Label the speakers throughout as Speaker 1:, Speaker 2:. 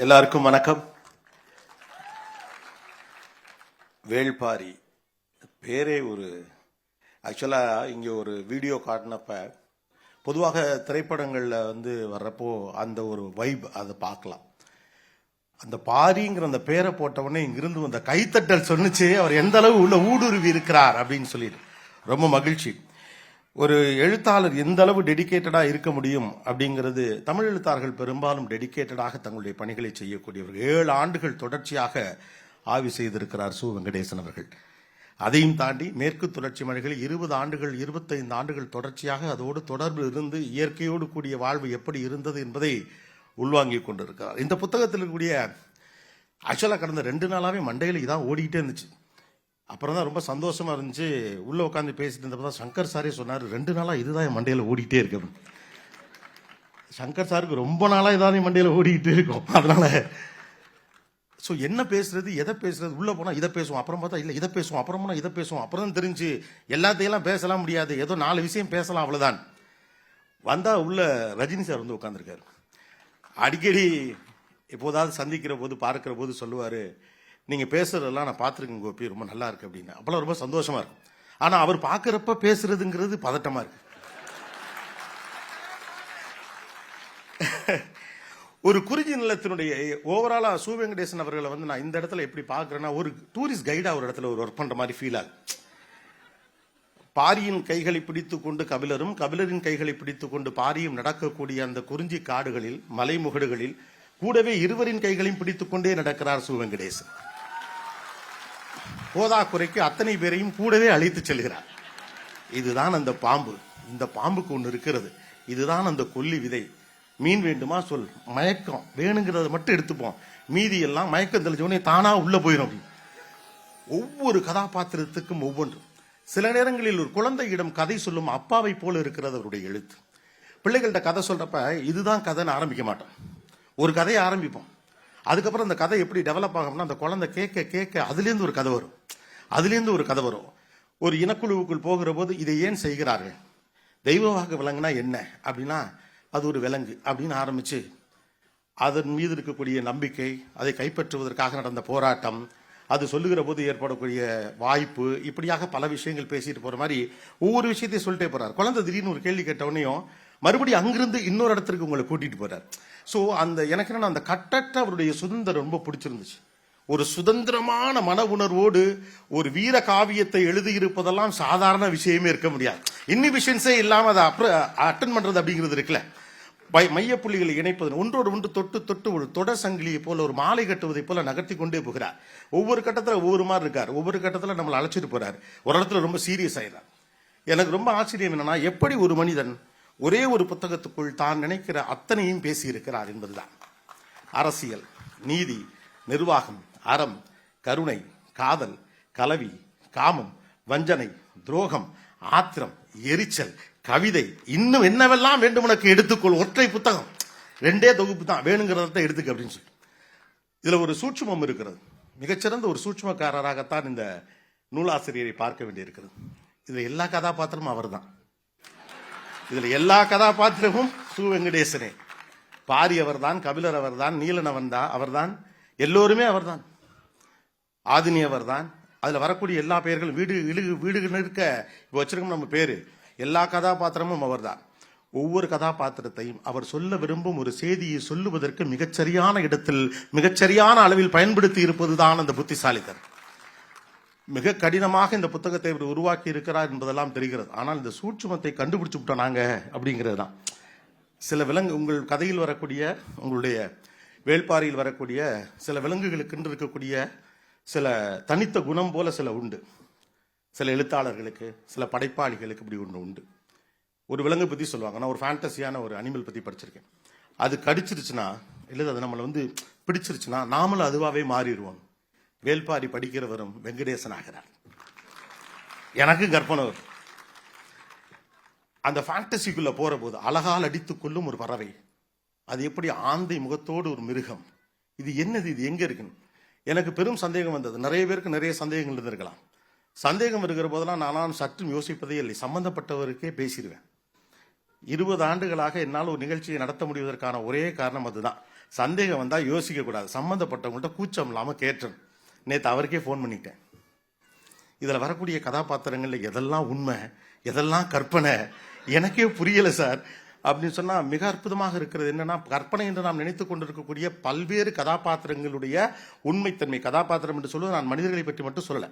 Speaker 1: எல்லாருக்கும் வணக்கம். வேள்பாரி பேரே ஒரு ஆக்சுவலாக இங்கே ஒரு வீடியோ காட்டினப்ப பொதுவாக திரைப்படங்களில் வர்றப்போ அந்த ஒரு வைப் அதை பார்க்கலாம். அந்த பாரிங்கிற அந்த பேரை போட்டவுடனே இங்கிருந்து அந்த கைத்தட்டல் சொன்னிச்சு அவர் எந்த அளவு உள்ள ஊடுருவி இருக்கிறார் அப்படின்னு சொல்லிட்டு ரொம்ப மகிழ்ச்சி. ஒரு எழுத்தாளர் எந்த அளவு டெடிக்கேட்டடாக இருக்க முடியும் அப்படிங்கிறது, தமிழ் எழுத்தாளர்கள் பெரும்பாலும் டெடிக்கேட்டடாக தங்களுடைய பணிகளை செய்யக்கூடியவர்கள். 7 ஆண்டுகள் தொடர்ச்சியாக ஆய்வு செய்திருக்கிறார் சு வெங்கடேசன் அவர்கள். அதையும் தாண்டி மேற்கு தொடர்ச்சி மலைகளில் 20 ஆண்டுகள் 25 ஆண்டுகள் தொடர்ச்சியாக அதோடு தொடர்பு இருந்து இயற்கையோடு கூடிய வாழ்வு எப்படி இருந்தது என்பதை உள்வாங்கிக் கொண்டிருக்கிறார். இந்த புத்தகத்தில் இருக்கக்கூடிய ஆக்சுவலாக கடந்த 2 நாளாகவே மண்டையில் இதான் ஓடிக்கிட்டே இருந்துச்சு. அப்புறம் தான் ரொம்ப சந்தோஷமா இருந்துச்சு. உள்ள உட்காந்து பேசிட்டு இருந்தப்போ தான் சங்கர் சாரே சொன்னார், 2 நாளாக இதுதான் என் மண்டையில் ஓடிக்கிட்டே இருக்கு. சங்கர் சாருக்கு ரொம்ப நாளாக இதான் என் மண்டையில் ஓடிக்கிட்டே இருக்கும். அதனால ஸோ என்ன பேசுறது, எதை பேசுறது, உள்ள போனால் இதை பேசுவோம், அப்புறம் பார்த்தா இல்லை இதை பேசுவோம், அப்புறம் போனால் இதை பேசுவோம், அப்புறம் தான் தெரிஞ்சு எல்லாத்தையெல்லாம் பேசலாம் முடியாது, ஏதோ 4 விஷயம் பேசலாம் அவ்வளோதான். வந்தால் உள்ள ரஜினி சார் உட்காந்துருக்காரு. அடிக்கடி எப்போதாவது சந்திக்கிற போது பார்க்கிற போது சொல்லுவார், நீங்கள் பேசுறதெல்லாம் நான் பார்த்துருக்கேன் கோபி, ரொம்ப நல்லா இருக்கு அப்படின்னு. அப்போல்லாம் ரொம்ப சந்தோஷமா இருக்கும். ஆனால் அவர் பார்க்குறப்ப பேசுறதுங்கிறது பதட்டமா இருக்கு. ஒரு குறிஞ்சி நிலத்தினுடைய ஓவராலா சு வெங்கடேசன் அவர்களை நான் இந்த இடத்துல எப்படி பார்க்குறேன்னா, ஒரு டூரிஸ்ட் கைடா ஒரு இடத்துல ஒரு ஒர்க் பண்ற மாதிரி ஃபீல் ஆகுது. பாரியின் கைகளை பிடித்து கொண்டு கபிலரும், கபிலரின் கைகளை பிடித்து கொண்டு பாரியும் நடக்கக்கூடிய அந்த குறிஞ்சி காடுகளில் மலைமுகடுகளில் கூடவே இருவரின் கைகளையும் பிடித்துக் கொண்டே நடக்கிறார் சு வெங்கடேசன். போதாக்குறைக்கு அத்தனை பேரையும் கூடவே அழைத்து செல்கிறார். இதுதான் அந்த பாம்பு. இந்த பாம்புக்கு ஒன்று இருக்கிறது. இதுதான் அந்த கொல்லி விதை. மீன் வேண்டுமா சொல், மயக்கம் வேணுங்கிறத மட்டும் எடுத்துப்போம், மீதி எல்லாம் மயக்கம் தெளிஞ்சோடனே தானா உள்ள போயிடும். ஒவ்வொரு கதாபாத்திரத்துக்கும் ஒவ்வொன்றும். சில நேரங்களில் ஒரு குழந்தையிடம் கதை சொல்லும் அப்பாவை போல இருக்கிறது அவருடைய எழுத்து. பிள்ளைகள்கிட்ட கதை சொல்றப்ப இதுதான் கதைன்னு ஆரம்பிக்க மாட்டோம். ஒரு கதையை ஆரம்பிப்போம். அதுக்கப்புறம் அந்த கதை எப்படி டெவலப் ஆகும்னா, அந்த குழந்தை கேட்க கேட்க அதுலேருந்து ஒரு கதை வரும், அதுலேருந்து ஒரு கதை வரும். ஒரு இனக்குழுவுக்குள் போகிற போது இதை ஏன் செய்கிறார்கள், தெய்வமாக விலங்குனா என்ன அப்படின்னா அது ஒரு விலங்கு அப்படின்னு ஆரம்பிச்சு அதன் மீது இருக்கக்கூடிய நம்பிக்கை, அதை கைப்பற்றுவதற்காக நடந்த போராட்டம், அது சொல்லுகிற போது ஏற்படக்கூடிய வாய்ப்பு, இப்படியாக பல விஷயங்கள் பேசிட்டு போற மாதிரி ஒவ்வொரு விஷயத்தையும் சொல்லிட்டே போறார். குழந்தை திடீர்னு ஒரு கேள்வி கேட்டவனையும் மறுபடியும் அங்கிருந்து இன்னொரு இடத்திற்கு உங்களை கூட்டிட்டு போறார். ஸோ அந்த எனக்கு என்ன, அந்த கட்டற்ற அவருடைய சுதந்திரம் ரொம்ப பிடிச்சிருந்துச்சு. ஒரு சுதந்திரமான மன உணர்வோடு ஒரு வீர காவியத்தை எழுதியிருப்பதெல்லாம் சாதாரண விஷயமே இருக்க முடியாது. இன்ஹிபிஷன்ஸே இல்லாமல் அதை அட்டன் பண்றது அப்படிங்கிறது இருக்குல்ல, மையப்புள்ளிகளை இணைப்பது, ஒன்றோடு ஒன்று தொட்டு தொட்டு ஒரு தொடர் சங்கிலியை போல, ஒரு மாலை கட்டுவதை போல நகர்த்தி கொண்டே போகிறார். ஒவ்வொரு கட்டத்தில் ஒவ்வொரு மாதிரி இருக்கார். ஒவ்வொரு கட்டத்தில் நம்மளை அழைச்சிட்டு போறாரு. ஒரு இடத்துல ரொம்ப சீரியஸ் ஆயிடுறார். எனக்கு ரொம்ப ஆச்சரியம் என்னன்னா, எப்படி ஒரு மனிதன் ஒரே ஒரு புத்தகத்துக்குள் தான் நினைக்கிற அத்தனையும் பேசி இருக்கிறார் என்பதுதான். அரசியல், நீதி, நிர்வாகம், அறம், கருணை, காதல், கலவி, காமம், வஞ்சனை, துரோகம், ஆத்திரம், எரிச்சல், கவிதை, இன்னும் என்னவெல்லாம் வேண்டும் உனக்கு எடுத்துக்கொள். ஒற்றை புத்தகம், 2 தொகுப்பு தான், வேணுங்கிறத எடுத்துக்க அப்படின்னு சொல்லி. இதுல ஒரு சூட்சுமம் இருக்கிறது. மிகச்சிறந்த ஒரு சூட்சுமக்காரராகத்தான் இந்த நூலாசிரியரை பார்க்க வேண்டியிருக்கிறது. இதுல எல்லா கதாபாத்திரமும் அவர் தான். இதுல எல்லா கதாபாத்திரமும் சு வெங்கடேசனே. பாரி அவர்தான், கபிலர் அவர்தான், நீலன் அவர்தான், எல்லோருமே அவர்தான், ஆதினி அவர்தான். அதுல வரக்கூடிய எல்லா பெயர்களும் வீடுகள் இருக்க வச்சிருக்கோம் நம்ம பேரு. எல்லா கதாபாத்திரமும் அவர்தான். ஒவ்வொரு கதாபாத்திரத்தையும் அவர் சொல்ல விரும்பும் ஒரு செய்தியை சொல்லுவதற்கு மிகச்சரியான இடத்தில் மிகச்சரியான அளவில் பயன்படுத்தி இருப்பதுதான் அந்த புத்திசாலித்தனம். மிக கடினமாக இந்த புத்தகத்தை இவர் உருவாக்கி இருக்கிறார் என்பதெல்லாம் தெரிகிறது. ஆனால் இந்த சூட்சுமத்தை கண்டுபிடிச்சு விட்டோம் நாங்க அப்படிங்கிறது தான். சில விலங்கு, உங்கள் கதையில் வரக்கூடிய, உங்களுடைய வேள்பாரியில் வரக்கூடிய சில விலங்குகளுக்கு இருக்கக்கூடிய சில தனித்த குணம் போல சில உண்டு. சில எழுத்தாளர்களுக்கு, சில படைப்பாளிகளுக்கு இப்படி ஒன்று உண்டு. ஒரு விலங்கு பற்றி சொல்லுவாங்க. நான் ஒரு ஃபேண்டசியான ஒரு அனிமல் பற்றி படிச்சிருக்கேன். அது கடிச்சிருச்சுன்னா, இல்லை அது நம்மளை பிடிச்சிருச்சுன்னா நாமளும் அதுவாகவே மாறிடுவோம். வேள்பாரி படிக்கிறவரும் வெங்கடேசன் ஆகிறார். எனக்கு கற்பனை வரும். அந்த ஃபேண்டசிக்குள்ள போற போது அழகால் அடித்துக் கொள்ளும் ஒரு பறவை, அது எப்படி ஆந்தை முகத்தோடு ஒரு மிருகம், இது என்னது, இது எங்க இருக்குன்னு எனக்கு பெரும் சந்தேகம் வந்தது. நிறைய பேருக்கு நிறைய சந்தேகங்கள் இருந்திருக்கலாம். சந்தேகம் இருக்கிற போதெல்லாம் நான் சற்றும் யோசிப்பதே இல்லை. சம்பந்தப்பட்டவருக்கே பேசிடுவேன். 20 ஆண்டுகளாக என்னால் ஒரு நிகழ்ச்சியை நடத்த முடிவதற்கான ஒரே காரணம் அதுதான். சந்தேகம் வந்தா யோசிக்க கூடாது, சம்பந்தப்பட்டவங்கள்ட்ட கூச்சம் இல்லாம கேட்டேன். நேற்று அவருக்கே ஃபோன் பண்ணிட்டேன். இதுல வரக்கூடிய கதாபாத்திரங்கள்ல எதெல்லாம் உண்மை எதெல்லாம் கற்பனை எனக்கே புரியல சார் அப்படின்னு சொன்னா மிக அற்புதமாக இருக்கிறது. என்னன்னா, கற்பனை என்று நாம் நினைத்துக் கொண்டிருக்கக்கூடிய பல்வேறு கதாபாத்திரங்களுடைய உண்மைத்தன்மை. கதாபாத்திரம் என்று சொல்லுவது நான் மனிதர்களை பற்றி மட்டும் சொல்லல.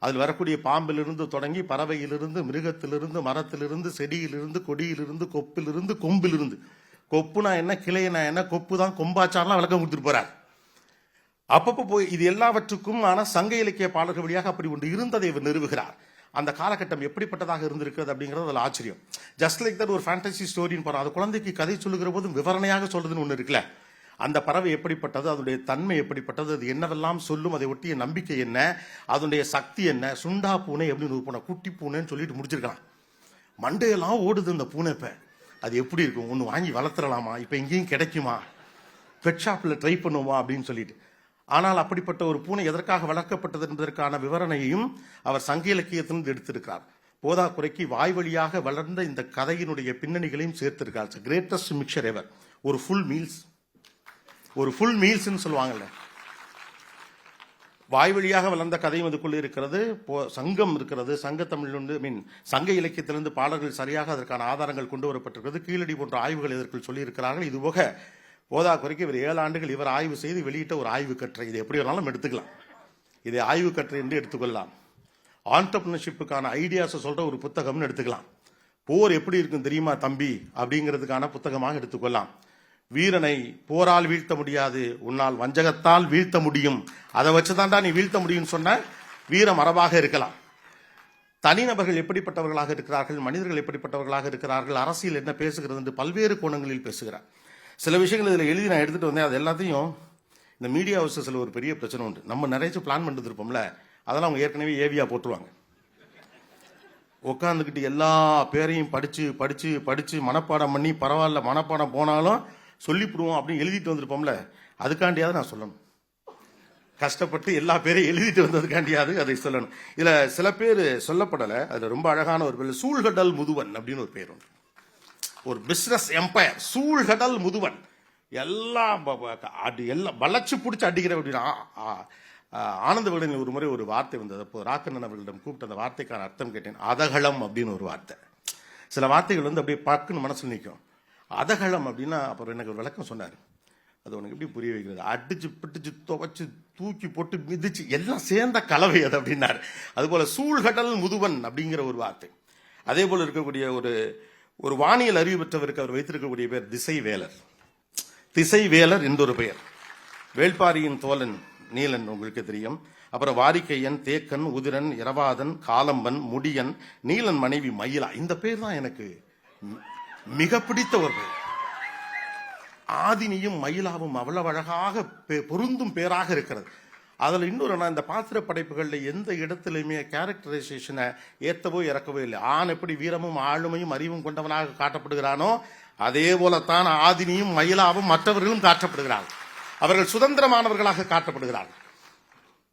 Speaker 1: அதில் வரக்கூடிய பாம்பிலிருந்து தொடங்கி பறவையிலிருந்து மிருகத்திலிருந்து மரத்திலிருந்து செடியிலிருந்து கொடியிலிருந்து கொப்பிலிருந்து கொம்பிலிருந்து, கொப்புனா என்ன கிளைனா என்ன, கொப்பு தான் கொம்பாச்சாரெல்லாம் விளக்கம் கொடுத்துட்டு போறார். அப்பப்போ போய் இது எல்லாவற்றுக்கும் ஆனால் சங்க இலக்கிய பாடல்கள் வழியாக அப்படி ஒன்று இருந்ததை இவர் நிறுவுகிறார். அந்த காலகட்டம் எப்படிப்பட்டதாக இருந்திருக்கிறது அப்படிங்கிறது அதில் ஆச்சரியம். ஜஸ்ட் லைக் தட் ஒரு ஃபேண்டசி ஸ்டோரின்னு போறோம். அது குழந்தைக்கு கதை சொல்லுகிற போது விவரணையாக சொல்றதுன்னு ஒன்று இருக்குல்ல. அந்த பறவை எப்படிப்பட்டது, அதனுடைய தன்மை எப்படிப்பட்டது, அது என்னவெல்லாம் சொல்லும், அதை ஒட்டிய நம்பிக்கை என்ன, அதனுடைய சக்தி என்ன, சுண்டா பூனை அப்படின்னு ஒரு பூனை, குட்டி பூனைன்னு சொல்லிட்டு முடிச்சிருக்கலாம். மண்டையெல்லாம் ஓடுது அந்த பூனை. இப்ப அது எப்படி இருக்கும், ஒன்று வாங்கி வளர்த்துடலாமா, இப்போ எங்கேயும் கிடைக்குமா, பெட் ஷாப்பில் ட்ரை பண்ணுவோமா அப்படின்னு சொல்லிட்டு. ஆனால் அப்படிப்பட்ட ஒரு பூனை எதற்காக வளர்க்கப்பட்டது என்பதற்கான விவரணையையும் அவர் சங்க இலக்கியத்திலிருந்து எடுத்திருக்கிறார். போதா குறைக்கு வாய் வழியாக வளர்ந்த இந்த கதையினுடைய பின்னணிகளையும் சேர்த்திருக்கார். கிரேட்டஸ்ட் மிக்சர் எவர். ஒரு ஃபுல் மீல்ஸ் சொல்லுவாங்கல்ல, வாய் வழியாக வளர்ந்த கதையும் இதுக்குள்ள இருக்கிறது. சங்கம் இருக்கிறது, சங்க தமிழிலிருந்து சங்க இலக்கியத்திலிருந்து பாடல்கள் சரியாக அதற்கான ஆதாரங்கள் கொண்டு வரப்பட்டிருக்கிறது. கீழடி போன்ற ஆய்வுகள் இதற்குள் சொல்லியிருக்கிறார்கள். இதுபோக போதா குறைக்கு இவர் 7 ஆண்டுகள் இவர் ஆய்வு செய்து வெளியிட்ட ஒரு ஆய்வு கட்டுரை. இது எப்படி வேணாலும் எடுத்துக்கலாம், இதை ஆய்வு கட்டுரை என்று எடுத்துக்கொள்ளலாம். ஆண்டர்பிரினர்ஷிப்புக்கான ஐடியாஸ் சொல்ற ஒரு புத்தகம்னு எடுத்துக்கலாம். போர் எப்படி இருக்கும் தெரியுமா தம்பி அப்படிங்கிறதுக்கான புத்தகமாக எடுத்துக்கொள்ளலாம். வீரனை போரால் வீழ்த்த முடியாது, உன்னால் வஞ்சகத்தால் வீழ்த்த முடியும், அதை வச்சுதான்டா நீ வீழ்த்த முடியும் சொன்ன வீர மரபாக இருக்கலாம். தனிநபர்கள் எப்படிப்பட்டவர்களாக இருக்கிறார்கள், மனிதர்கள் எப்படிப்பட்டவர்களாக இருக்கிறார்கள், அரசியல் என்ன பேசுகிறது என்று பல்வேறு கோணங்களில் பேசுகிறார். சில விஷயங்கள் இதில் எழுதி நான் எடுத்துட்டு வந்தேன். அது எல்லாத்தையும் இந்த மீடியா ஹவுசஸில் ஒரு பெரிய பிரச்சனை உண்டு. நம்ம நிறைய பிளான் பண்ணிட்டு இருப்போம்ல, அதெல்லாம் அவங்க ஏற்கனவே ஏவியா போட்டுருவாங்க. உட்காந்துக்கிட்டு எல்லா பேரையும் படிச்சு படிச்சு படிச்சு மனப்பாடம் பண்ணி, பரவாயில்ல மனப்பாடம் போனாலும் சொல்லிவிடுவோம் அப்படின்னு எழுதிட்டு வந்திருப்போம்ல, அதுக்காண்டியாவது நான் சொல்லணும். கஷ்டப்பட்டு எல்லா பேரையும் எழுதிட்டு வந்ததுக்காண்டியாவது அதை சொல்லணும். இதுல சில பேர் சொல்லப்படலை. அதுல ரொம்ப அழகான ஒரு பேர் சூழ்கடல் முதுவன் அப்படின்னு ஒரு பேர் உண்டு. ஒரு பிசினஸ் எம்பையர் சூழ்கடல் முதுவன், எல்லாம் வளர்ச்சி பிடிச்சி அடிக்கிற அப்படின்னா. ஆனந்த விகடனில் ஒரு முறை ஒரு வார்த்தை வந்தது. அப்போ ராக்கண்ணன் அவர்களிடம் கூப்பிட்டு அந்த வார்த்தைக்கான அர்த்தம் கேட்டேன். அதகளம் அப்படின்னு ஒரு வார்த்தை. சில வார்த்தைகள் அப்படியே பக்குன்னு மனசுல நிற்கும். அதகளம் அப்படின்னா அப்புறம் எனக்கு ஒரு விளக்கம் சொன்னார். அது உனக்கு எப்படி புரிய வைக்கிறது, அடிச்சு பிடிச்சு துவைச்சு தூக்கி போட்டு மிதிச்சு எல்லாம் சேர்ந்த கலவை அது அப்படின்னாரு. அதுபோல சூழ்கடல் முதுவன் அப்படிங்கிற ஒரு வார்த்தை. அதே போல இருக்கக்கூடிய ஒரு வானியல் அறிவு பெற்றவருக்கு அவர் வைத்திருக்கக்கூடிய பேர் திசைவேலர். திசைவேலர் என்றொரு பெயர். வேள்பாரியின் தோழன் நீலன் உங்களுக்கு தெரியும். அப்புறம் வாரிக்கையன், தேக்கன், உதிரன், இரவாதன், காலம்பன், முடியன், நீலன் மனைவி மயிலா. இந்த பேர் தான் எனக்கு மிக பிடித்த ஒரு பெயர். ஆதினியும் மயிலாவும் அவ்வளவு அழகாக பொருந்தும் பேராக இருக்கிறது. அதில் இன்னொரு, நான் இந்த பாத்திர படைப்புகளில் எந்த இடத்துலையுமே கேரக்டரைசேஷனை ஏற்றவோ இறக்கவோ இல்லை. ஆண் எப்படி வீரமும் ஆளுமையும் அறிவும் கொண்டவனாக காட்டப்படுகிறானோ, அதே போலத்தான் ஆதினியும் மயிலாவும் மற்றவர்களும் காட்டப்படுகிறார்கள். அவர்கள் சுதந்திரமானவர்களாக காட்டப்படுகிறார்கள்.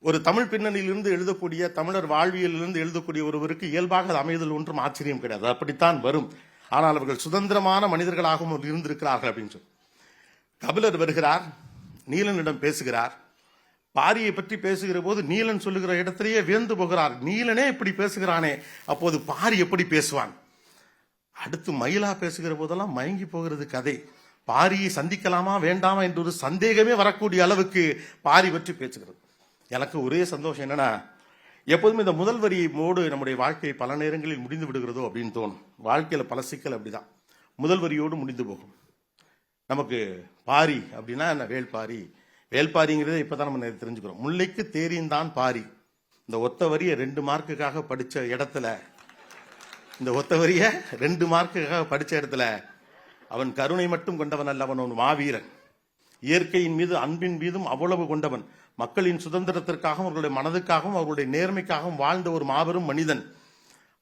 Speaker 1: ஒரு தமிழ் பின்னணியிலிருந்து எழுதக்கூடிய, தமிழர் வாழ்வியலிலிருந்து எழுதக்கூடிய ஒருவருக்கு இயல்பாக அது அமைதல் ஒன்றும் ஆச்சரியம் கிடையாது, அப்படித்தான் வரும். ஆனால் அவர்கள் சுதந்திரமான மனிதர்களாகவும் இருந்திருக்கிறார்கள் அப்படின்னு சொல்லி கபிலர் வருகிறார், நீலனிடம் பேசுகிறார். பாரியை பற்றி பேசுகிற போது நீலன் சொல்லுகிற இடத்திலேயே வியந்து போகிறார். நீலனே இப்படி பேசுகிறானே, அப்போது பாரி எப்படி பேசுவான்? அடுத்து மயிலா பேசுகிற போதெல்லாம் மயங்கி போகிறது கதை. பாரியை சந்திக்கலாமா வேண்டாமா என்ற ஒரு சந்தேகமே வரக்கூடிய அளவுக்கு பாரி பற்றி பேசுகிறது. எனக்கு ஒரே சந்தோஷம் என்னன்னா, எப்போதுமே இந்த முதல் வரி மோடு நம்முடைய வாழ்க்கை பல நேரங்களில் முடிந்து விடுகிறதோ அப்படின்னு தோணும். வாழ்க்கையில பல சிக்கல் அப்படிதான் முதல் வரியோடு முடிந்து போகும். நமக்கு பாரி அப்படின்னா என்ன, வேள்பாரி. வேள்பாரிங்கிறத இப்பதான் நம்ம தெரிஞ்சுக்கிறோம். முல்லைக்கு தேரின்தான் பாரி. இந்த ஒத்த வரிய 2 மார்க்குக்காக படிச்ச இடத்துல, இந்த ஒத்த வரிய 2 மார்க்குக்காக படிச்ச இடத்துல, அவன் கருணை மட்டும் கொண்டவன் அல்ல, அவன் ஒரு மாவீரன். இயற்கையின் மீது அன்பின் மீதும் அவ்வளவு கொண்டவன். மக்களின் சுதந்திரத்திற்காகவும் அவர்களுடைய மனதுக்காகவும் அவர்களுடைய நேர்மைக்காகவும் வாழ்ந்த ஒரு மாபெரும் மனிதன்.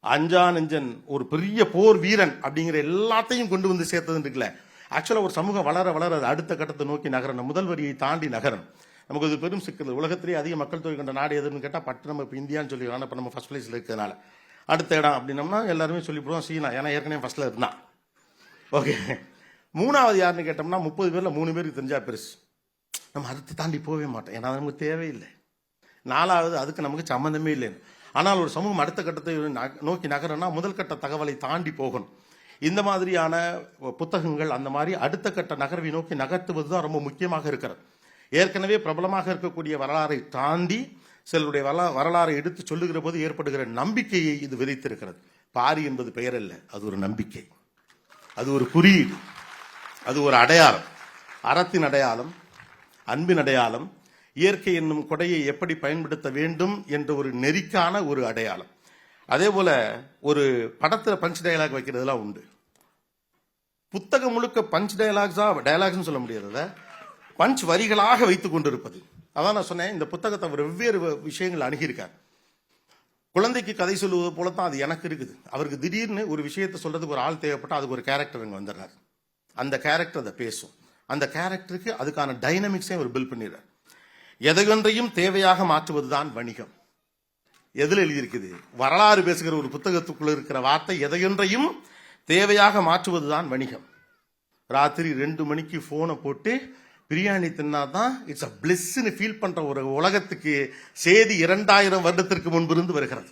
Speaker 1: அஞ்சா நெஞ்சன், ஒரு பெரிய போர் வீரன் அப்படிங்கிற எல்லாத்தையும் கொண்டு வந்து சேர்த்தது இருக்குல்ல. ஆக்சுவலா ஒரு சமூகம் வளர வளர அடுத்த கட்டத்தை நோக்கி நகரணும், முதல் வரியை தாண்டி நகரணும். நமக்கு இது பெரும் சிக்கல். உலகத்திலேயே அதிக மக்கள் தொகை கொண்ட நாடு எதுன்னு கேட்டால் பட்டு நம்ம இப்போ இந்தியான்னு சொல்லிடுவோம். இப்போ நம்ம ஃபர்ஸ்ட் பிளேஸ்ல இருக்கிறதுனால அடுத்த இடம் அப்படின்னம்னா எல்லாருமே சொல்லிவிடுவோம் சீனா, ஏன்னா ஏற்கனவே ஃபர்ஸ்ட்ல இருந்தான். ஓகே. மூணாவது யாருன்னு கேட்டோம்னா 30 பேர்ல 3 பேருக்கு தெரிஞ்சா பெருசு, நம்ம அடுத்து தாண்டி போகவே மாட்டோம், ஏன்னா நமக்கு தேவையில்லை. நாலாவது அதுக்கு நமக்கு சம்மந்தமே இல்லை. ஆனால் ஒரு சமூகம் அடுத்த கட்டத்தை நோக்கி நகரன்னா முதல் கட்ட தகவலை தாண்டி போகணும். இந்த மாதிரியான புத்தகங்கள் அந்த மாதிரி அடுத்த கட்ட நகர்வை நோக்கி நகர்த்துவது தான் ரொம்ப முக்கியமாக இருக்கிறது. ஏற்கனவே பிரபலமாக இருக்கக்கூடிய வரலாறை தாண்டி சிலருடைய வரலாறை எடுத்து சொல்லுகிற போது ஏற்படுகிற நம்பிக்கையை இது விதைத்திருக்கிறது. பாரி என்பது பெயர் அல்ல, அது ஒரு நம்பிக்கை, அது ஒரு குறியீடு, அது ஒரு அடையாளம், அறத்தின் அடையாளம், அன்பின் அடையாளம், இயற்கை என்னும் கொடையை எப்படி பயன்படுத்த வேண்டும் என்ற ஒரு நெறிக்கான ஒரு அடையாளம். அதே போல ஒரு படத்துல பஞ்ச் டயலாக் வைக்கிறதுலாம் உண்டு. புத்தகம் முழுக்க பஞ்ச் டயலாக்ஸ் சொல்ல முடியாத பஞ்ச் வரிகளாக வைத்துக் கொண்டிருப்பது. அதான் நான் சொன்னேன், இந்த புத்தகத்தை அவர் வெவ்வேறு விஷயங்கள் அணுகியிருக்கார். குழந்தைக்கு கதை சொல்லுவது போலத்தான் அது எனக்கு இருக்குது. அவருக்கு திடீர்னு ஒரு விஷயத்தை சொல்றதுக்கு ஒரு ஆள் தேவைப்பட்டா அதுக்கு ஒரு கேரக்டர் அங்கே வந்துடுறாரு. அந்த கேரக்டர் அதை பேசும். அந்த கேரக்டருக்கு அதுக்கான டைனமிக்ஸையும் அவர் பில்ட் பண்ணிடுறார். எதையொன்றையும் தேவையாக மாற்றுவதுதான் வணிகம். எதில் எழுதியிருக்குது? வரலாறு பேசுகிற ஒரு புத்தகத்துக்குள்ள இருக்கிற வார்த்தை எதையொன்றையும் தேவையாக மாற்றுவதுதான் வணிகம். ராத்திரி 2 மணிக்கு போனை போட்டு பிரியாணி தின்னாதான் இட்ஸ் அ பிளெஸ்ன்னு ஃபீல் பண்ற ஒரு உலகத்துக்கு செய்தி 2000 வருடத்திற்கு முன்பு இருந்து வருகிறது.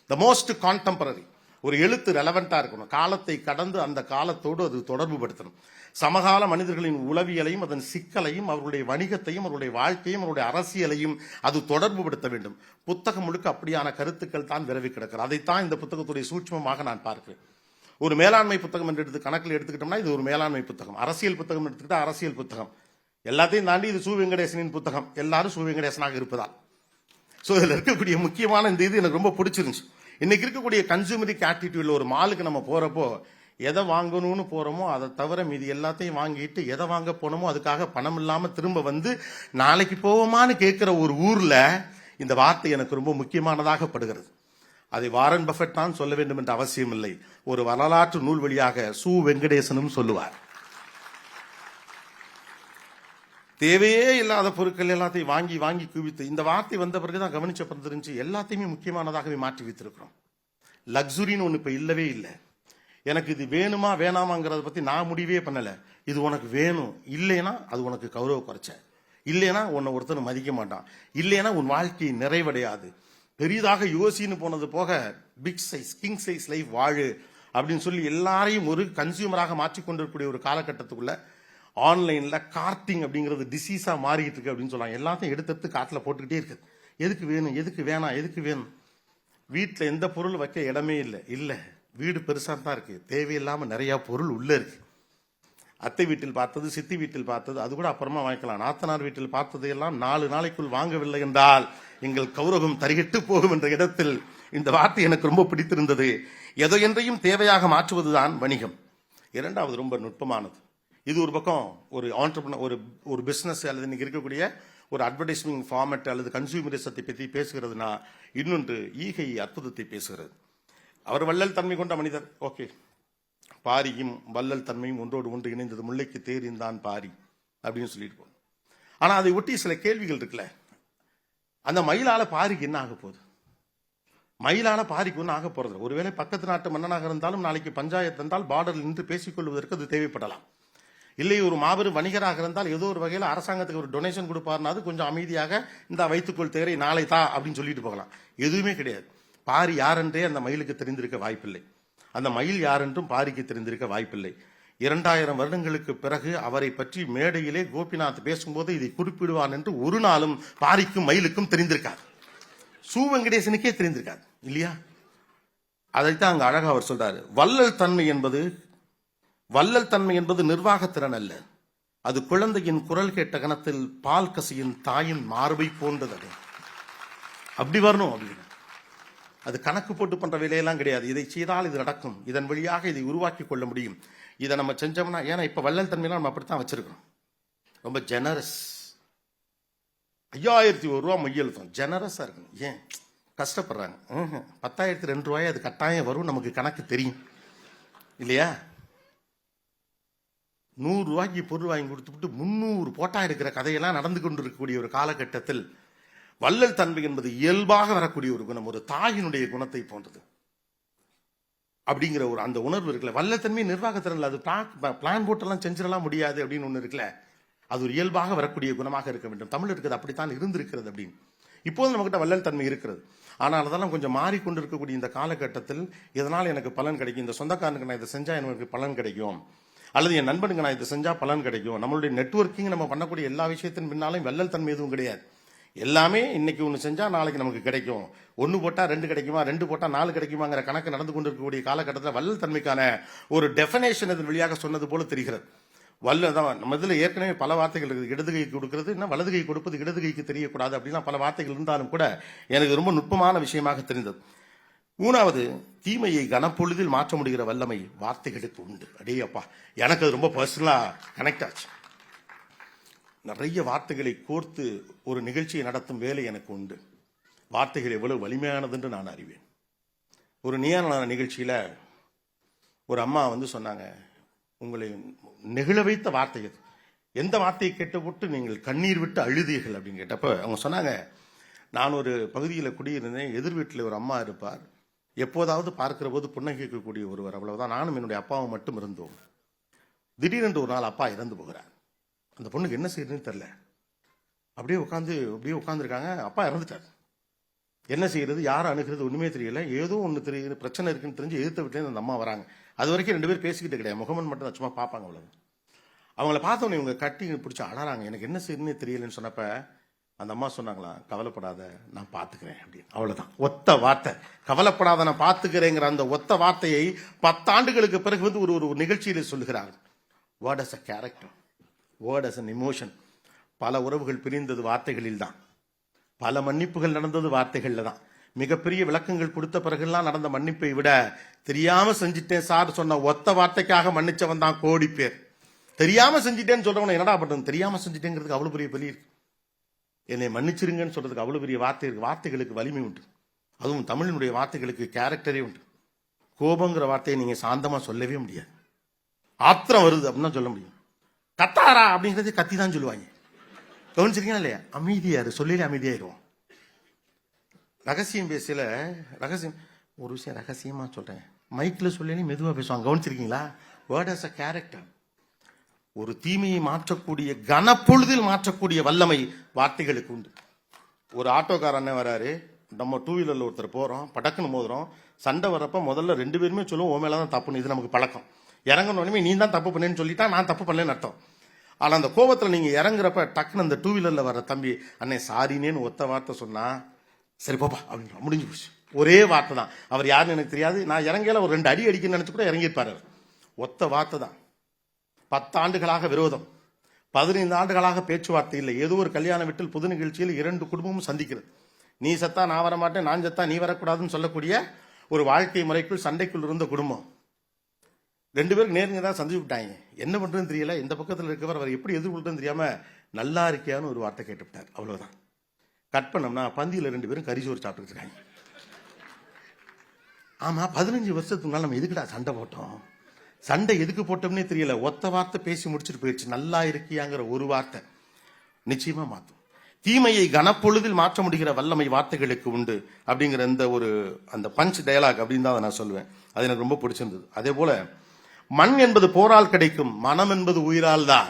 Speaker 1: The most contemporary. ஒரு எழுத்து ரெலவெண்டா இருக்கணும், காலத்தை கடந்து அந்த காலத்தோடு அது தொடர்பு படுத்தணும். சமகால மனிதர்களின் உளவியலையும் அதன் சிக்கலையும் அவர்களுடைய வணிகத்தையும் அவருடைய வாழ்க்கையும் அவருடைய அரசியலையும் அது தொடர்பு படுத்த வேண்டும். புத்தகம் முழுக்க அப்படியான கருத்துக்கள் தான் விரவி கிடக்கிறது. அதைத்தான் இந்த புத்தகத்துடைய சூட்சமமாக நான் பார்க்கிறேன். ஒரு மேலாண்மை புத்தகம் என்று எடுத்து கணக்கில் எடுத்துக்கிட்டோம்னா இது ஒரு மேலாண்மை புத்தகம். அரசியல் புத்தகம் எடுத்துக்கிட்டா அரசியல் புத்தகம். எல்லாத்தையும் தாண்டி இது சு வெங்கடேசனின் புத்தகம். எல்லாரும் சு வெங்கடேசனாக இருப்பதால். ஸோ இதில் இருக்கக்கூடிய முக்கியமான இந்த இது எனக்கு ரொம்ப பிடிச்சிருந்துச்சு. இன்னைக்கு இருக்கக்கூடிய கன்சூமரிக் ஆட்டிடியூட்ல ஒரு மாலுக்கு நம்ம போறப்போ எதை வாங்கணும்னு போறோமோ அதை தவிர மீதி எல்லாத்தையும் வாங்கிட்டு எதை வாங்க போனோமோ அதுக்காக பணம் இல்லாம திரும்ப வந்து நாளைக்கு போவோமான்னு கேட்கிற ஒரு ஊர்ல இந்த வார்த்தை எனக்கு ரொம்ப முக்கியமானதாக படுகிறது. அதை வாரன் பஃபெட் தான் சொல்ல வேண்டும் என்ற அவசியம் இல்லை. ஒரு வரலாற்று நூல் வழியாக சு வெங்கடேசனும் சொல்லுவார். தேவையே இல்லாத பொருட்கள் எல்லாத்தையும் வாங்கி வாங்கி குவித்து, இந்த வார்த்தை வந்த பிறகுதான் கவனிச்ச தெரிஞ்சு எல்லாத்தையுமே முக்கியமானதாகவே மாற்றி வைத்திருக்கிறோம். லக்ஸுரின்னு ஒன்று இப்ப இல்லவே இல்லை. எனக்கு இது வேணுமா வேணாமாங்கிறத பத்தி நான் முடிவே பண்ணல. இது உனக்கு வேணும், இல்லைன்னா அது உனக்கு கௌரவ குறைச்ச, இல்லைன்னா உன்னை ஒருத்தர் மதிக்க மாட்டான், இல்லைன்னா உன் வாழ்க்கை நிறைவடையாது. பெரிதாக யோசின்னு போனது போக big size king size life வாழு அப்படின்னு சொல்லி எல்லாரையும் ஒரு கன்சியூமராக மாற்றிக்கொண்டிருக்கக்கூடிய ஒரு காலகட்டத்துக்குள்ள ஆன்லைன்ல கார்ட்டிங் அப்படிங்கிறது டிசீஸா மாறிட்டு இருக்கு அப்படின்னு சொல்லலாம். எல்லாத்தையும் எடுத்து காட்டுல போட்டுக்கிட்டே இருக்கு. எதுக்கு வேணும், எதுக்கு வேணாம், எதுக்கு வேணும். வீட்டுல எந்த பொருள் வைக்க இடமே இல்லை. இல்ல, வீடு பெருசா தான் இருக்கு, தேவையில்லாம நிறைய பொருள் உள்ள இருக்கு. அத்தை வீட்டில் பார்த்தது, சித்தி வீட்டில் பார்த்தது, அது கூட அப்புறமா வாங்கிக்கலாம். நாத்தனார் வீட்டில் பார்த்தது எல்லாம் 4 நாளைக்குள் வாங்கவில்லை என்றால் எங்கள் கௌரவம் தரிகட்டு போகும் என்ற இடத்தில் இந்த வார்த்தை எனக்கு ரொம்ப பிடித்திருந்தது. எதையென்றையும் தேவையாக மாற்றுவதுதான் வணிகம். இரண்டாவது ரொம்ப நுட்பமானது. இது ஒரு பக்கம் ஒரு ஆண்டர்பிரினர், ஒரு பிசினஸ் அல்லது இன்னைக்கு இருக்கக்கூடிய ஒரு அட்வர்டைஸ்மெண்ட் ஃபார்மேட் அல்லது கன்சூமரிசத்தை பற்றி பேசுகிறதுனா, இன்னொன்று ஈகை அற்புதத்தை பேசுகிறது. அவர் வள்ளல் தன்மை கொண்ட மனிதர். ஓகே, பாரியும் வள்ளல் தன்மையும் ஒன்றோடு ஒன்று இணைந்தது, முல்லைக்கு தேரிந்தான் பாரி அப்படின்னு சொல்லிட்டு போகணும். ஆனா அதை ஒட்டி சில கேள்விகள் இருக்குல்ல. அந்த மயிலால பாரிக்கு என்ன ஆக போகுது? மயிலால பாரிக்கு ஒன்றும் ஆக போறது. ஒருவேளை பக்கத்து நாட்டு மன்னனாக இருந்தாலும் நாளைக்கு பஞ்சாயத்து இருந்தால் பார்டரில் நின்று பேசிக் கொள்வதற்கு அது தேவைப்படலாம். இல்லை, ஒரு மாபெரும் வணிகராக இருந்தால் ஏதோ ஒரு வகையில் அரசாங்கத்துக்கு ஒரு டொனேஷன் கொடுப்பாருனா அது கொஞ்சம் அமைதியாக இந்த வைத்துக்கொள் தேரை நாளை தா அப்படின்னு சொல்லிட்டு போகலாம். எதுவுமே கிடையாது. பாரி யாரென்றே அந்த மயிலுக்கு தெரிந்திருக்க வாய்ப்பில்லை. அந்த மயில் யாரென்றும் பாரிக்கு தெரிந்திருக்க வாய்ப்பில்லை. 2000 வருடங்களுக்கு பிறகு அவரை பற்றி மேடையிலே கோபிநாத் பேசும்போது இதை குறிப்பிடுவான் என்று ஒரு நாளும் பாரிக்கும் மயிலுக்கும் தெரிந்திருக்காது. சு வெங்கடேசனுக்கே தெரிந்திருக்காது இல்லையா? அதைத்தான் அங்க அழகா அவர் சொல்றாரு. வள்ளல் தன்மை என்பது நிர்வாகத்திறன் அல்ல, அது குழந்தையின் குரல் கேட்ட கணத்தில் பால் கசியின் தாயின் மார்பை போன்றது. அப்படி வரணும் அப்படின்னு. அது கணக்கு போட்டு பண்ற வேலையெல்லாம் கிடையாது. இதை செய்தால் இது நடக்கும், இதன் வழியாக இதை உருவாக்கி கொள்ள முடியும், இதை நம்ம செஞ்சோம்னா. ஏன்னா இப்ப வள்ளல் தன்மையெல்லாம் நம்ம அப்படித்தான் வச்சிருக்கோம். ரொம்ப ஜெனரஸ். 5001 ரூபா மையெழுத்தம் ஜெனரஸா இருக்கு. ஏன் கஷ்டப்படுறாங்க? 10,002 ரூபாய் அது கட்டாயம் வரும், நமக்கு கணக்கு தெரியும் இல்லையா? 100 ரூபாய்க்கு பொருள் வாங்கி கொடுத்துட்டு 300 போட்டா இருக்கிற கதையெல்லாம் நடந்து கொண்டிருக்கக்கூடிய ஒரு காலகட்டத்தில் வள்ளல் தன்மை என்பது இயல்பாக வரக்கூடிய ஒரு குணம், ஒரு தாயினுடைய குணத்தை போன்றது. அப்படிங்கிற ஒரு அந்த உணர்வு இருக்குல்ல, வல்லத்தன்மை நிர்வாகத்திறன்ல அது பிளான் போட்டெல்லாம் செஞ்சிடலாம் முடியாது அப்படின்னு ஒன்று இருக்குல்ல, அது ஒரு இயல்பாக வரக்கூடிய குணமாக இருக்க வேண்டும். தமிழ் இருக்கிறது அப்படித்தான் இருந்திருக்கிறது அப்படின்னு. இப்போது நம்மகிட்ட வள்ளல் தன்மை இருக்கிறது. ஆனால் அதெல்லாம் கொஞ்சம் மாறிக்கொண்டிருக்கக்கூடிய இந்த காலகட்டத்தில் இதனால் எனக்கு பலன் கிடைக்கும், இந்த சொந்தக்காரனுக்கு நான் இதை செஞ்சா எனக்கு பலன் கிடைக்கும், அல்லது என் நண்பனுக்கு நான் இதை செஞ்சா பலன் கிடைக்கும். நம்மளுடைய நெட்வொர்க்கிங் நம்ம பண்ணக்கூடிய எல்லா விஷயத்தின் பின்னாலும் வள்ளல் தன்மை எதுவும் கிடையாது. எல்லாமே இன்னைக்கு ஒன்று செஞ்சா நாளைக்கு நமக்கு கிடைக்கும், ஒன்று போட்டா 2 கிடைக்குமா, 2 போட்டா 4 கிடைக்குமாங்கிற கணக்கு நடந்து கொண்டிருக்கக்கூடிய காலகட்டத்தில் வள்ளல் தன்மைக்கான ஒரு டெஃபினேஷன் இதன் வழியாக சொன்னது போல தெரிகிறது. வல்லதான் நம்ம இதில் ஏற்கனவே பல வார்த்தைகள் இருக்குது. இடது கை கொடுக்கிறது என்ன, வலது கை கொடுப்பது இடது கைக்கு தெரியக்கூடாது அப்படின்னா பல வார்த்தைகள் இருந்தாலும் கூட எனக்கு ரொம்ப நுட்பமான விஷயமாக தெரிந்தது. 3வது, தீமையை கனப்பொழுதில் மாற்ற முடிகிற வல்லமை வார்த்தைகளுக்கு உண்டு. அடே அப்பா, எனக்கு அது ரொம்ப பர்சனலா கனெக்ட் ஆச்சு. நிறைய வார்த்தைகளை கோர்த்து ஒரு நிகழ்ச்சியை நடத்தும் வேலை எனக்கு உண்டு. வார்த்தைகள் எவ்வளவு வலிமையானது என்று நான் அறிவேன். ஒரு நியான நிகழ்ச்சியில ஒரு அம்மா வந்து சொன்னாங்க, உங்களை நெகிழ வைத்த வார்த்தை அது, எந்த வார்த்தையை கேட்டபோட்டு நீங்கள் கண்ணீர் விட்டு அழுதீர்கள் அப்படின்னு கேட்டப்ப அவங்க சொன்னாங்க, நான் ஒரு பகுதியில் குடியிருந்தேன், எதிர் வீட்டில் ஒரு அம்மா இருப்பார், எப்போதாவது பார்க்கிற போது புன்னகைக்கக்கூடிய ஒருவர், அவ்வளவுதான். நானும் என்னுடைய அப்பாவும் மட்டும் இருந்தோம். திடீரென்று ஒரு நாள் அப்பா இறந்து போகிறார். அந்த பொண்ணுக்கு என்ன செய்யறதுன்னு தெரியல, அப்படியே உட்காந்துருக்காங்க. அப்பா இறந்துட்டார், என்ன செய்யறது, யாரை அணுகிறது ஒண்ணுமே தெரியல. ஏதோ ஒன்று தெரியுது, பிரச்சனை இருக்குன்னு தெரிஞ்சு எதிர்த்த வீட்டிலேருந்து அந்த அம்மா வராங்க. அது வரைக்கும் 2 பேர் பேசிக்கிட்டு கிடையாது, முகமன் மட்டும் சும்மா பார்ப்பாங்க. அவ்வளவு அவங்கள பார்த்தோன்னே இவங்க கட்டி பிடிச்சி அழறாங்க, எனக்கு என்ன செய்யணும்னே தெரியலன்னு சொன்னப்ப அந்த அம்மா சொன்னாங்களாம், கவலைப்படாத நான் பார்த்துக்கிறேன் அப்படின்னு. அவ்வளவுதான், ஒத்த வார்த்தை. கவலைப்படாத நான் பார்த்துக்கிறேங்கிற அந்த ஒத்த வார்த்தையை 10 ஆண்டுகளுக்கு பிறகு வந்து ஒரு நிகழ்ச்சியில் சொல்லுகிறாங்க. Word as a character, word as an emotion. பல உறவுகள் பிரிந்தது வார்த்தைகளில் தான், பல மன்னிப்புகள் நடந்தது வார்த்தைகள்ல தான். மிகப்பெரிய விளக்கங்கள் கொடுத்த பிறகுலாம் நடந்த மன்னிப்பை விட தெரியாம செஞ்சுட்டேன் சார் சொன்ன ஒத்த வார்த்தைக்காக மன்னிச்சவன் தான் கோடி பேர். தெரியாம செஞ்சுட்டேன்னு சொல்றவன என்னடா பண்றது, தெரியாம செஞ்சுட்டேங்கிறதுக்கு அவ்வளவு பெரிய பலி இருக்கு. என்னை மன்னிச்சிருங்கன்னு சொல்றதுக்கு அவ்வளவு பெரிய வார்த்தை இருக்கு. வார்த்தைகளுக்கு வலிமை உண்டு, அதுவும் தமிழினுடைய வார்த்தைகளுக்கு கேரக்டரே உண்டு. கோபங்கிற வார்த்தையை நீங்க சாந்தமா சொல்லவே முடியாது. ஆத்திரம் வருது அப்படின்னு சொல்ல முடியும். கத்தாரா அப்படிங்கிறது கத்தி தான் சொல்லுவாங்க. கவனிச்சிருக்கீங்களா இல்லையா? அமைதியாரு, சொல்லிலே அமைதியாயிருவோம். ரகசியம் பேசல, ரகசியம் ஒரு விஷயம் ரகசியமா சொல்றேன், மைக்ல சொல்லி மெதுவா பேசுவாங்க. கவனிச்சிருக்கீங்களா? Word as a character. ஒரு தீமையை மாற்றக்கூடிய, கனப்பொழுதில் மாற்றக்கூடிய வல்லமை வார்த்தைகளுக்கு உண்டு. ஒரு ஆட்டோக்கார அண்ணன் வராரு, நம்ம 2 வீலர்ல ஒருத்தர் போறோம், படக்குன்னு மோதுறோம். சண்டை வரப்ப முதல்ல 2 பேருமே சொல்லுவோம், உன் மேலதான் தப்புன்னு. இது நமக்கு பழக்கம். இறங்கணுமே நீ தான் தப்பு பண்ணேன்னு சொல்லிட்டா நான் தப்பு பண்ணலன்னு அர்த்தம். ஆனா அந்த கோபத்துல நீங்க இறங்குறப்ப டக்குன்னு அந்த 2 வீலர்ல வர தம்பி, அண்ணே சாரினேன்னு ஒத்த வார்த்தை சொன்னா, சரி போப்பா அப்படின்னு முடிஞ்சு போச்சு. ஒரே வார்த்தை தான். அவர் யாருன்னு எனக்கு தெரியாது, நான் இறங்கல ஒரு 2 அடி அடிக்கணும்னு நினைச்சு கூட இறங்கியிருப்பாரு. ஒத்த வார்த்தை தான். 10 ஆண்டுகளாக விரோதம், 15 ஆண்டுகளாக பேச்சுவார்த்தை இல்லை. ஏதோ ஒரு கல்யாண வீட்டில் புது நிகழ்ச்சியில் 2 குடும்பமும் சந்திக்கிறது. நீ சத்தா நான் வரமாட்டேன், நான் சத்தா நீ வரக்கூடாதுன்னு சொல்லக்கூடிய ஒரு வாழ்க்கை முறைக்குள் சண்டைக்குள் இருந்த குடும்பம். 2 பேருக்கு நேருங்க தான் சந்திச்சு விட்டாங்க. என்ன பண்றதுன்னு தெரியல. இந்த பக்கத்தில் இருக்கவர் அவர் எப்படி எதிர்கொள்றதுன்னு தெரியாம நல்லா இருக்கியான்னு ஒரு வார்த்தை கேட்டுவிட்டார். அவ்வளவுதான். கட் பண்ணோம்னா பந்தியில 2 பேரும் கறிசோறு சாப்பிட்டு இருக்காங்க. ஆமா, 15 வருஷத்துக்கு முன்னால நம்ம எதுக்குடா சண்டை போட்டோம்? சண்டை எதுக்கு போட்டோம்னே தெரியல. ஒத்த வார்த்தை பேசி முடிச்சுட்டு போயிடுச்சு. நல்லா இருக்கியாங்கிற ஒரு வார்த்தை நிச்சயமா மாத்தும். தீமையை கனப்பொழுதில் மாற்ற முடிகிற வல்லமை வார்த்தைகளுக்கு உண்டு அப்படிங்கிற அந்த பஞ்ச் டயலாக் அப்படின்னு தான் நான் சொல்லுவேன். அது எனக்கு ரொம்ப பிடிச்சிருந்தது. அதே போல மண் என்பது போரால் கிடைக்கும், மனம் என்பது உயிரால் தான்.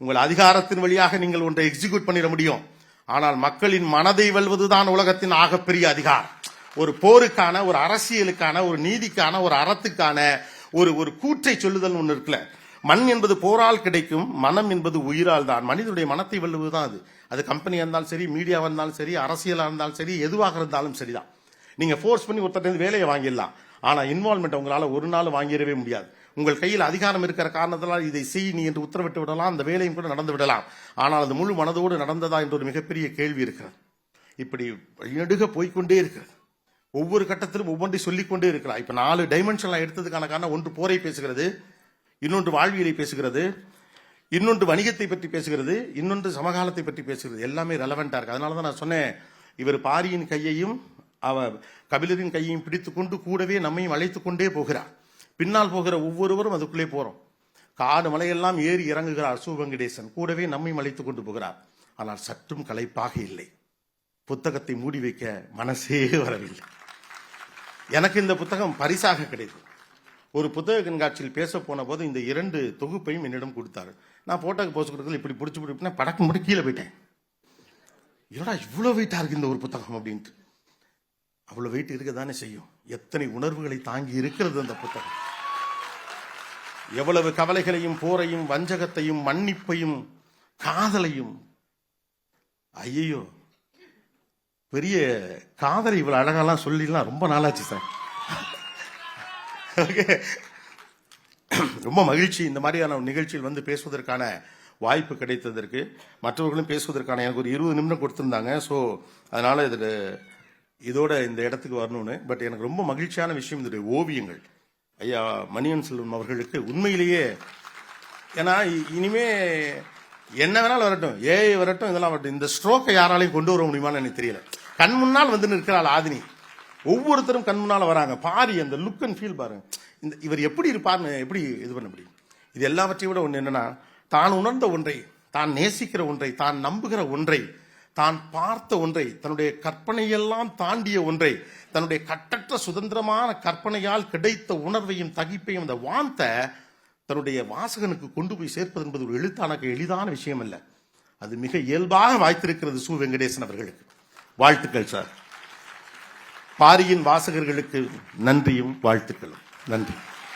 Speaker 1: உங்கள் அதிகாரத்தின் வழியாக நீங்கள் ஒன்றை எக்ஸிக்யூட் பண்ணிட முடியும், ஆனால் மக்களின் மனதை வெல்வதுதான் உலகத்தின் ஆகப்பெரிய அதிகாரம். ஒரு போருக்கான, ஒரு அரசியலுக்கான, ஒரு நீதிக்கான, ஒரு அறத்துக்கான ஒரு கூற்றை சொல்லுதல் ஒன்று இருக்குல்ல. மண் என்பது போரால் கிடைக்கும், மனம் என்பது உயிரால் தான். மனிதனுடைய மனத்தை வெல்லுவதுதான் அது. அது கம்பெனியா இருந்தாலும் சரி, மீடியாவா இருந்தாலும் சரி, அரசியலா இருந்தாலும் சரி, எதுவாக இருந்தாலும் சரிதான். நீங்க ஃபோர்ஸ் பண்ணி ஒருத்தர் வேலையை வாங்கிடலாம், ஆனா இன்வால்மெண்ட் உங்களால ஒரு நாள் வாங்கிடவே முடியாது. உங்கள் கையில் அதிகாரம் இருக்கிற காரணத்தினால் இதை செய் நீ என்று உத்தரவிட்டு விடலாம், அந்த வேலையும் கூட நடந்து விடலாம். ஆனால் அது முழு மனதோடு நடந்ததா என்ற ஒரு மிகப்பெரிய கேள்வி இருக்கிறது. இப்படி நெடுக போய்கொண்டே இருக்கிறது. ஒவ்வொரு கட்டத்திலும் ஒவ்வொன்றை சொல்லிக்கொண்டே இருக்கலாம். இப்ப 4 டைமென்ஷன்லாம் எடுத்ததுக்கான காரணம், ஒன்று போரை பேசுகிறது, இன்னொன்று வாழ்வியலை பேசுகிறது, இன்னொன்று வணிகத்தை பற்றி பேசுகிறது, இன்னொன்று சமகாலத்தை பற்றி பேசுகிறது. எல்லாமே ரெலவெண்டா இருக்கு. அதனாலதான் நான் சொன்னேன், இவர் பாரியின் கையையும் கபிலரின் கையையும் பிடித்துக்கொண்டு கூடவே நம்மையும் அழைத்துக் கொண்டே போகிறார். பின்னால் போகிற ஒவ்வொருவரும் அதுக்குள்ளே போறோம். காடு மலையெல்லாம் ஏறி இறங்குகிறார் சூவங்கடேசன், கூடவே நம்மையும் அழைத்துக் கொண்டு போகிறார். ஆனால் சற்றும் களைப்பாக இல்லை. புத்தகத்தை மூடி வைக்க மனசே வரவில்லை. எனக்கு இந்த புத்தகம் பரிசாக கிடைத்தது. ஒரு புத்தக கண்காட்சியில் பேச போன போது இந்த 2 தொகுப்பையும் என்னிடம் கொடுத்தாரு. நான் போட்டோக்கு போஸ்ட் கொடுக்கல, இப்படி பிடிச்சி படக்கு மட்டும் கீழே போயிட்டேன். ஏடா இவ்வளவு வெயிட்டா இருக்கு இந்த ஒரு புத்தகம் அப்படின்ட்டு. அவ்வளவு வெயிட் இருக்க தானே செய்யும். எத்தனை உணர்வுகளை தாங்கி இருக்கிறது அந்த புத்தகம். எவ்வளவு கவலைகளையும், போரையும், வஞ்சகத்தையும், மன்னிப்பையும், காதலையும். ஐயோ, பெரிய காதலை இவ்வளவு அழகாலாம் சொல்லிடலாம் ரொம்ப நாளாச்சு சார். ரொம்ப மகிழ்ச்சி இந்த மாதிரியான நிகழ்ச்சியில் வந்து பேசுவதற்கான வாய்ப்பு கிடைத்ததற்கு. மற்றவர்களும் பேசுவதற்கான எனக்கு ஒரு 20 நிமிடம் கொடுத்திருந்தாங்க. ஸோ அதனால இதோட இந்த இடத்துக்கு வரணும்னு. பட் எனக்கு ரொம்ப மகிழ்ச்சியான விஷயம் இதோடைய ஓவியங்கள். ஐயா மணியன் செல்வம் அவர்களுக்கு உண்மையிலேயே, ஏன்னா இனிமே என்ன வேணாலும் வரட்டும், ஏஐ வரட்டும், இதெல்லாம் வரட்டும், இந்த ஸ்ட்ரோக்கை யாராலையும் கொண்டு வர முடியுமான்னு எனக்கு தெரியல. கண் முன்னால் வந்து நிற்கிறாள் ஆதினி. ஒவ்வொருத்தரும் கண் முன்னால வராங்க. பாரி அந்த லுக் அண்ட் ஃபீல் பாருங்க. இவர் எப்படி இருப்பார்னு எப்படி இது பண்ண முடியும்? இது எல்லாவற்றையும் விட ஒன்று என்னன்னா, தான் உணர்ந்த ஒன்றை, தான் நேசிக்கிற ஒன்றை, தான் நம்புகிற ஒன்றை, தான் பார்த்த ஒன்றை, தன்னுடைய கற்பனையெல்லாம் தாண்டிய ஒன்றை, தன்னுடைய கட்டற்ற சுதந்திரமான கற்பனையால் கிடைத்த உணர்வையும் தகிப்பையும் அந்த வாந்த தன்னுடைய வாசகனுக்கு கொண்டு போய் சேர்ப்பது என்பது ஒரு எழுத்தானக்கு எளிதான விஷயம் அல்ல. அது மிக இயல்பாக வாய்த்திருக்கிறது சு வெங்கடேசன் அவர்களுக்கு. வாழ்த்துக்கள் சார். பாரியின் வாசகர்களுக்கு நன்றியும் வாழ்த்துக்களும். நன்றி.